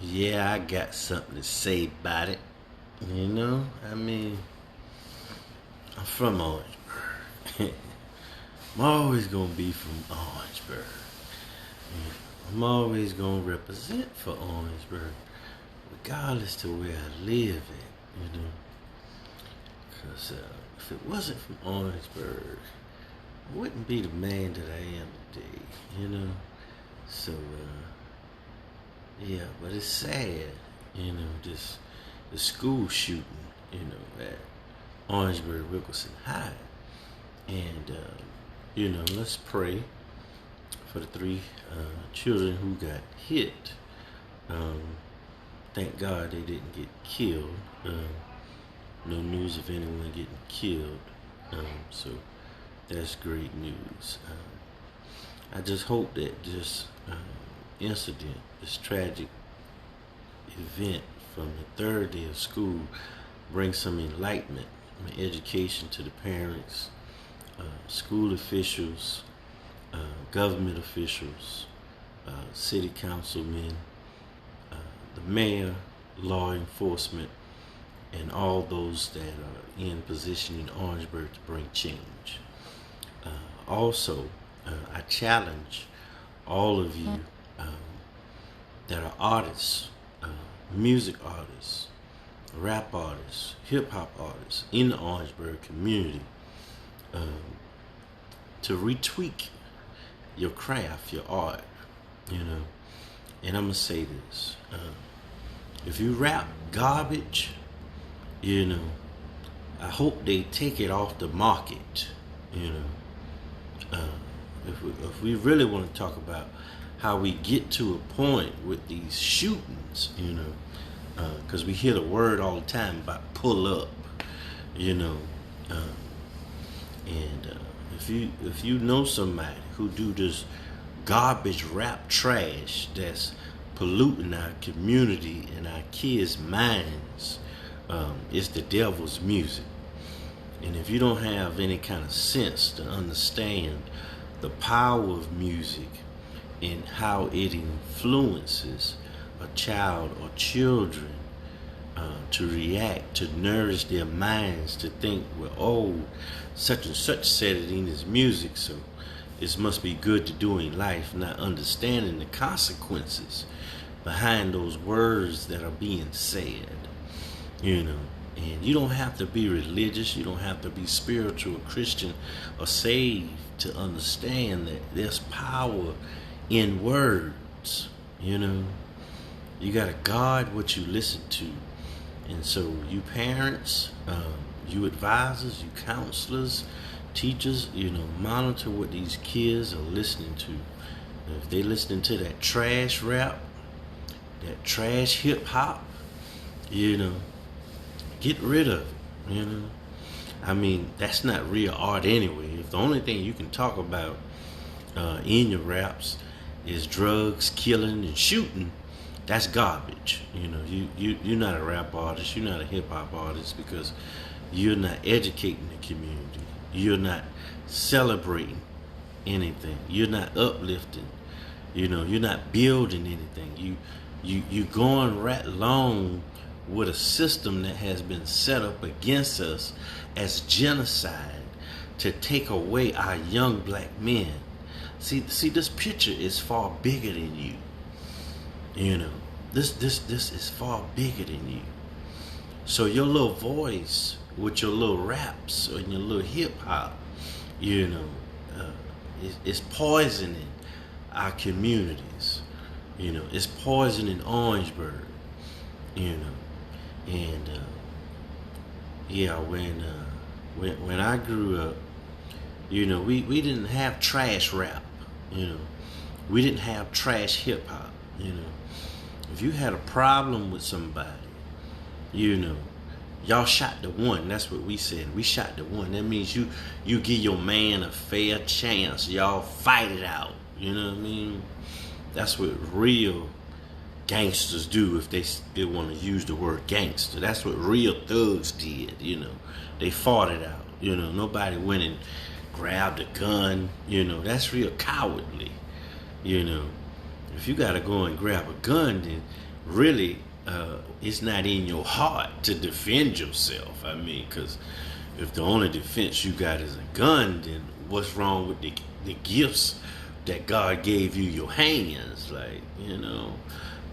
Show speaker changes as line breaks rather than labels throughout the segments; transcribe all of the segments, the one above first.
Yeah, I got something to say about it. You know, I mean, I'm from Orangeburg. I'm always gonna be from Orangeburg. I'm always gonna represent for Orangeburg, regardless to where I live at. Cause if it wasn't from Orangeburg, I wouldn't be the man that I am today. You know, so yeah, but it's sad. This the school shooting. At Orangeburg Wilkerson High. And, let's pray for the three children who got hit. Um, thank God they didn't get killed. No news of anyone getting killed. So that's great news. I just hope that this incident, this tragic event from the third day of school, brings some enlightenment and education to the parents, school officials, government officials, city councilmen, the mayor, law enforcement, and all those that are in position in Orangeburg to bring change. Also, I challenge all of you that are artists, music artists, rap artists, hip hop artists in the Orangeburg community to retweak your craft, your art, And I'm gonna say this: if you rap garbage, I hope they take it off the market. If we really want to talk about how we get to a point with these shootings, because we hear the word all the time about pull up, you know, and if you know somebody who do this garbage rap trash that's polluting our community and our kids' minds, it's the devil's music. And if you don't have any kind of sense to understand the power of music and how it influences a child or children to react, to nourish their minds, to think, well, oh, such and such said it in his music, so it must be good to do in life, not understanding the consequences behind those words that are being said, And you don't have to be religious, you don't have to be spiritual, Christian, or saved to understand that there's power in words, You got to guard what you listen to. And so you parents, you advisors, you counselors, teachers, monitor what these kids are listening to. If they're listening to that trash rap, that trash hip hop, get rid of it, I mean, that's not real art anyway. If the only thing you can talk about in your raps is drugs, killing, and shooting, that's garbage. You're not a rap artist, you're not a hip hop artist, because you're not educating the community. You're not celebrating anything. You're not uplifting. You're not building anything. You going right along with a system that has been set up against us as genocide to take away our young black men. See, this picture is far bigger than you. This is far bigger than you. So your little voice with your little raps and your little hip hop, it's poisoning our communities. It's poisoning Orangeburg. And yeah, when I grew up, we didn't have trash rap. We didn't have trash hip hop. If you had a problem with somebody, y'all shot the one. That's what we said. We shot the one. That means you give your man a fair chance. Y'all fight it out. You know what I mean? That's what real gangsters do, if they want to use the word gangster. That's what real thugs did. They fought it out. Nobody went and grabbed a gun. That's real cowardly. If you gotta go and grab a gun, then really, it's not in your heart to defend yourself. I mean, because if the only defense you got is a gun, then what's wrong with the gifts that God gave you, your hands? Like,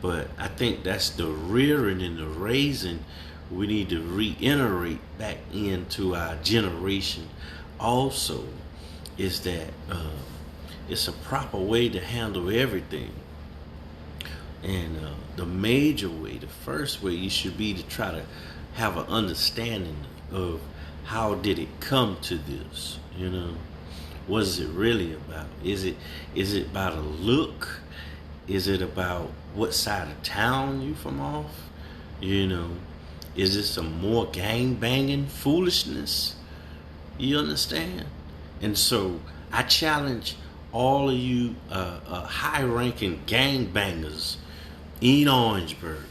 But I think that's the rearing and the raising we need to reiterate back into our generation also, is that it's a proper way to handle everything. And the major way, the first way, you should be to try to have an understanding of how did it come to this. What is it really about? Is it about a look? Is it about what side of town you from off? Is it some more gang banging foolishness? You understand? And so I challenge all of you high ranking gang bangers in Orangeburg,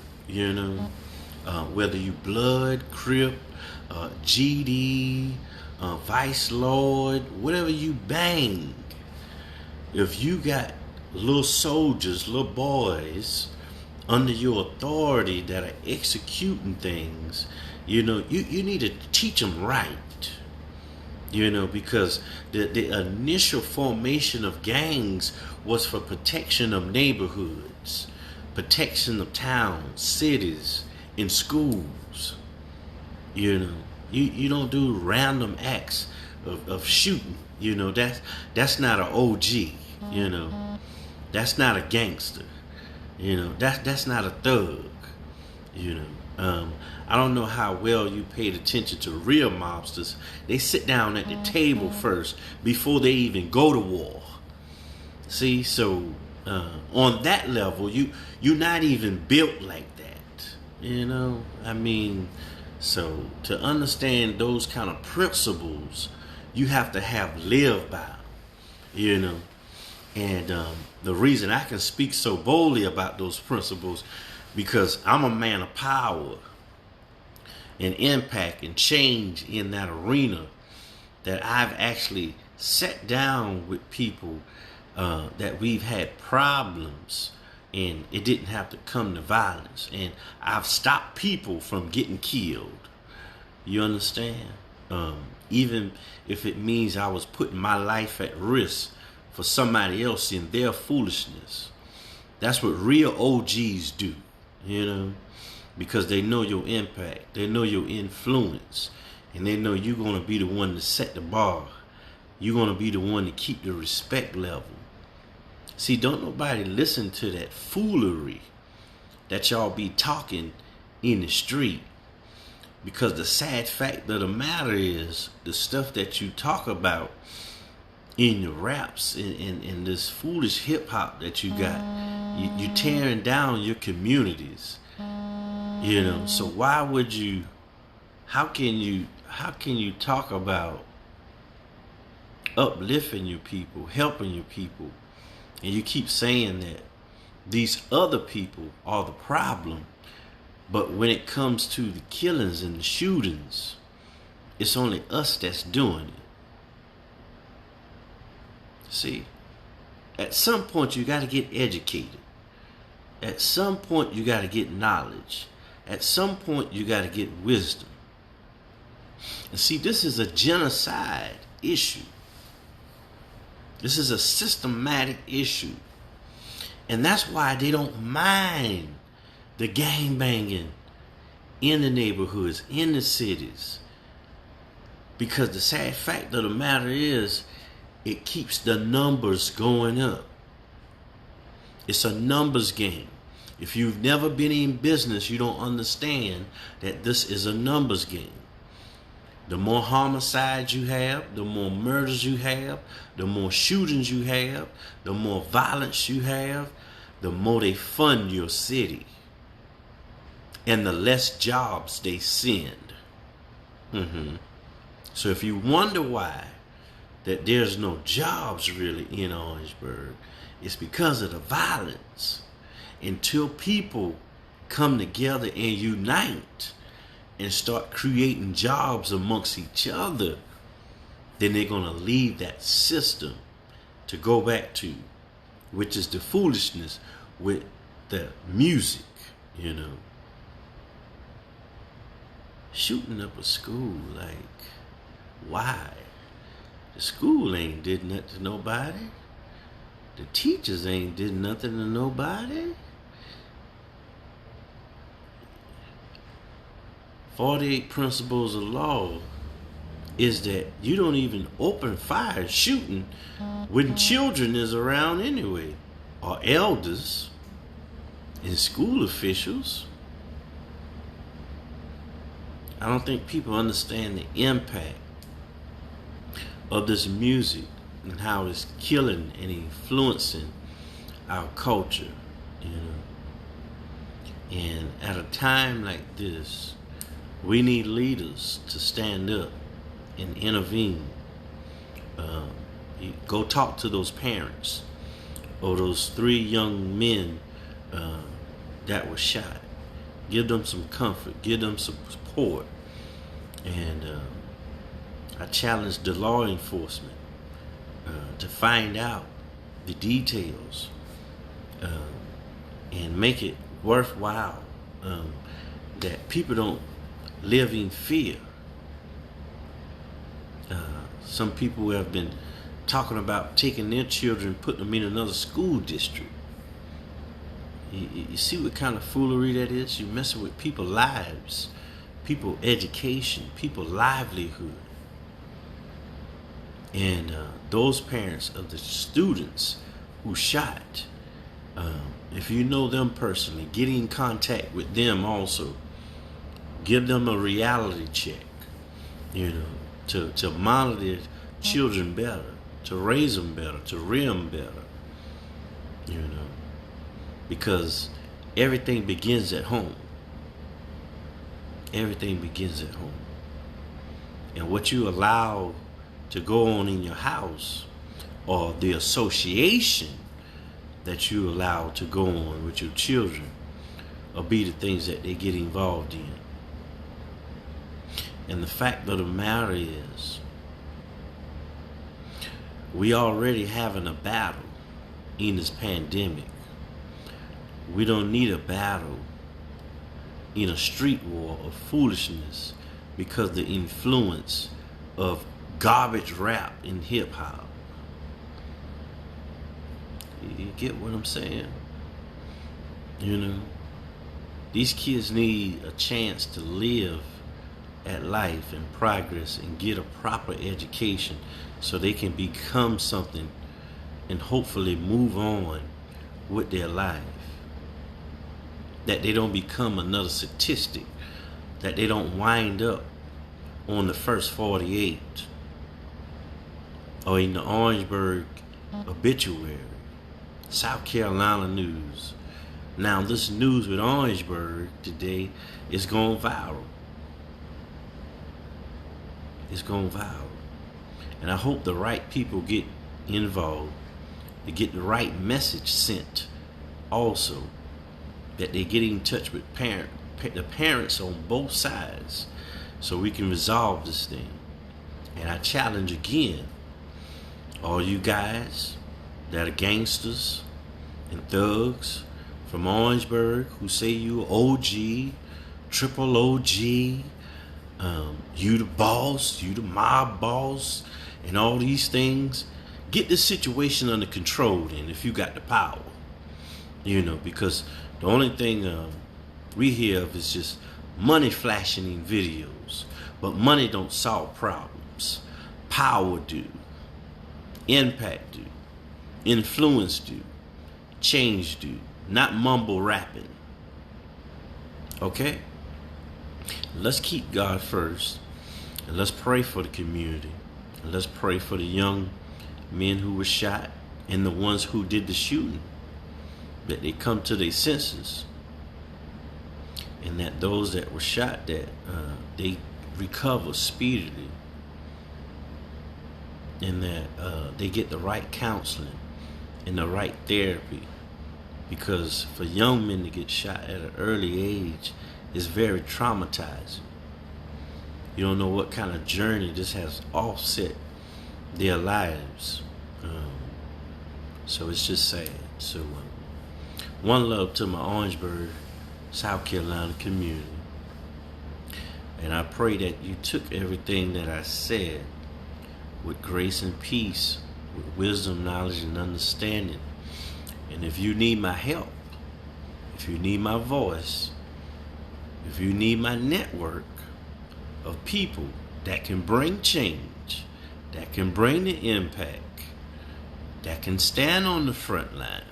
whether you Blood, Crip, GD, Vice Lord, whatever you bang, if you got little soldiers, little boys under your authority that are executing things, you need to teach them right. Because the initial formation of gangs was for protection of neighborhoods, protection of towns, cities, and schools. You don't do random acts of shooting. That's not an OG. That's not a gangster. That's not a thug. I don't know how well you paid attention to real mobsters. They sit down at the table first before they even go to war. See, so on that level, you're not even built like that. I mean, so to understand those kind of principles, you have to have lived by them. And the reason I can speak so boldly about those principles, because I'm a man of power and impact and change in that arena, that I've actually sat down with people that we've had problems and it didn't have to come to violence, and I've stopped people from getting killed. You understand? Even if it means I was putting my life at risk for somebody else in their foolishness. That's what real OGs do, because they know your impact, they know your influence, and they know you're going to be the one to set the bar. You're going to be the one to keep the respect level. See, don't nobody listen to that foolery that y'all be talking in the street, because the sad fact of the matter is, the stuff that you talk about in your raps, in this foolish hip hop that you got, you tearing down your communities. So why would you? How can you talk about uplifting your people, helping your people, and you keep saying that these other people are the problem, but when it comes to the killings and the shootings, it's only us that's doing it? See, at some point you got to get educated. At some point you got to get knowledge. At some point you got to get wisdom. And see, this is a genocide issue. This is a systematic issue. And that's why they don't mind the gang banging in the neighborhoods, in the cities. Because the sad fact of the matter is, it keeps the numbers going up. It's a numbers game. If you've never been in business, you don't understand that this is a numbers game. The more homicides you have, the more murders you have, the more shootings you have, the more violence you have, the more they fund your city, and the less jobs they send. So if you wonder why that there's no jobs really in Orangeburg, it's because of the violence. Until people come together and unite and start creating jobs amongst each other, then they're going to leave that system to go back to, which is the foolishness with the music. You know, shooting up a school, like, why? The school ain't did nothing to nobody. The teachers ain't did nothing to nobody. 48 principles of law is that you don't even open fire shooting when children is around anyway, or elders and school officials. I don't think people understand the impact of this music and how it's killing and influencing our culture, you know. And at a time like this, we need leaders to stand up and intervene. You go talk to those parents or those 3 young men that were shot. Give them some comfort, give them some support. And I challenge the law enforcement to find out the details and make it worthwhile, that people don't live in fear. Some people have been talking about taking their children, putting them in another school district. You see what kind of foolery that is? You're messing with people's lives, people's education, people's livelihood. And those parents of the students who shot, if you know them personally, get in contact with them also. Give them a reality check, you know, to monitor their children better, to raise them better, to rear them better, you know, because everything begins at home. Everything begins at home. And what you allow to go on in your house, or the association that you allow to go on with your children, will be the things that they get involved in. And the fact of the matter is, we already having a battle in this pandemic. We don't need a battle in a street war of foolishness because the influence of garbage rap and hip hop. You get what I'm saying? You know, these kids need a chance to live at life and progress and get a proper education so they can become something and hopefully move on with their life. That they don't become another statistic, that they don't wind up on the first 48 or in the Orangeburg obituary, South Carolina news. Now this news with Orangeburg today is going viral. It's going viral. And I hope the right people get involved, to get the right message sent also, that they get in touch with the parents on both sides so we can resolve this thing. And I challenge again all you guys that are gangsters and thugs from Orangeburg who say you OG, triple OG, you the boss, you the mob boss, and all these things. Get the situation under control then if you got the power. You know, because the only thing we hear of is just money flashing in videos. But money don't solve problems. Power do. Impact do. Influence do. Change do. Not mumble rapping. Okay? Let's keep God first. And let's pray for the community. And let's pray for the young men who were shot and the ones who did the shooting, that they come to their senses, and that those that were shot, that they recover speedily, and that they get the right counseling and the right therapy. Because for young men to get shot at an early age is very traumatizing. You don't know what kind of journey this has offset their lives. So it's just sad. So one love to my Orangeburg South Carolina community. And I pray that you took everything that I said with grace and peace, with wisdom, knowledge, and understanding. And if you need my help, if you need my voice, if you need my network of people that can bring change, that can bring the impact, that can stand on the front line,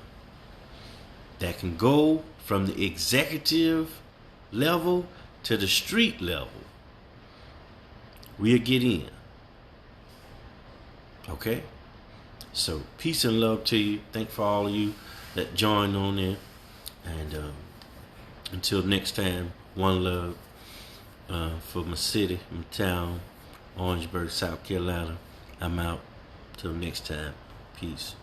that can go from the executive level to the street level, we'll get in. Okay? So peace and love to you. Thank for all of you that joined on there. And until next time, one love for my city, my town, Orangeburg, South Carolina. I'm out. Till next time. Peace.